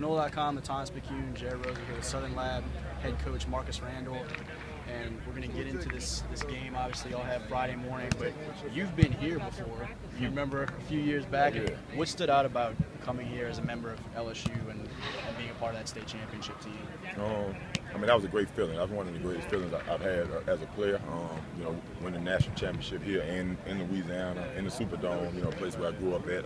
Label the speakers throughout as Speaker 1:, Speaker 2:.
Speaker 1: NOLA.com, the Thomas McCune, Jared Roser here with Southern Lab head coach Marcus Randall, and we're going to get into this game. Obviously, y'all have Friday morning, but you've been here before. You remember a few years back.
Speaker 2: Yeah.
Speaker 1: What stood out about coming here as a member of LSU and being a part of that state championship team?
Speaker 2: I mean, that was a great feeling. That was one of the greatest feelings I've had as a player. Winning the national championship here in Louisiana, in the Superdome, a place where I grew up at.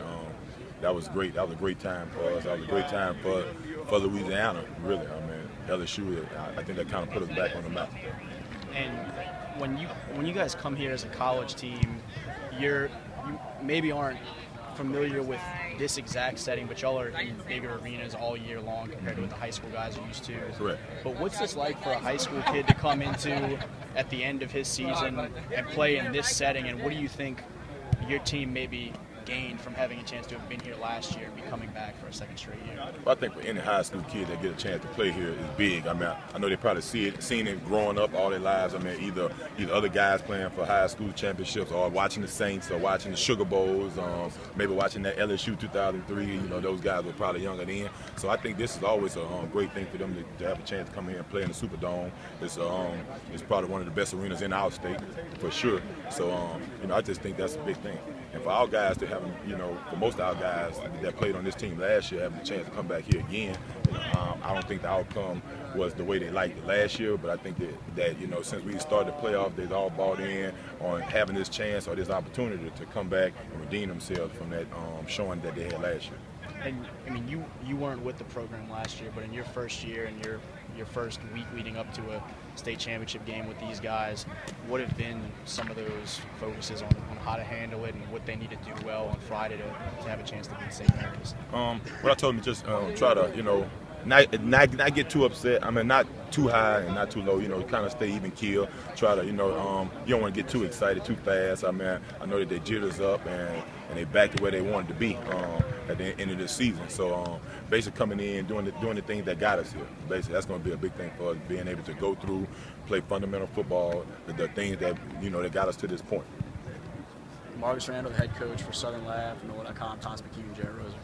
Speaker 2: That was great. That was a great time for us. That was a great time for Louisiana, really. I mean, LSU, I think that kind of put us back on the map.
Speaker 1: And when you guys come here as a college team, you maybe aren't familiar with this exact setting, but y'all are in bigger arenas all year long compared to what the high school guys are used to.
Speaker 2: Correct.
Speaker 1: But what's this like for a high school kid to come into at the end of his season and play in this setting, and what do you think your team maybe gained from having a chance to have been here last year and be coming back for a second straight year?
Speaker 2: Well, I think for any high school kid that get a chance to play here is big. I mean, I know they probably seen it growing up all their lives. I mean, either other guys playing for high school championships, or watching the Saints, or watching the Sugar Bowls, maybe watching that LSU 2003. Those guys were probably younger then. So I think this is always a great thing for them to have a chance to come here and play in the Superdome. It's probably one of the best arenas in our state, for sure. So, I just think that's a big thing. And for our guys to have, for most of our guys that played on this team last year, having a chance to come back here again, I don't think the outcome was the way they liked it last year, but I think that since we started the playoffs, they've all bought in on having this chance or this opportunity to come back and redeem themselves from that showing that they had last year.
Speaker 1: And I mean, you weren't with the program last year, but in your first year and your first week leading up to a state championship game with these guys, what have been some of those focuses on how to handle it and what they need to do well on Friday to have a chance to beat St. Mary's?
Speaker 2: What I told them, just try to not get too upset. I mean, not too high and not too low. Kind of stay even keel. Try to you don't want to get too excited too fast. I mean, I know that their jitters up and they back to where they wanted to be at the end of this season. So basically coming in, doing the things that got us here. Basically, that's going to be a big thing for us, being able to go through, play fundamental football, the things that that got us to this point.
Speaker 1: Marcus Randall, the head coach for Southern Lab, NOLA.com, Thomas McCune, Jared Roser.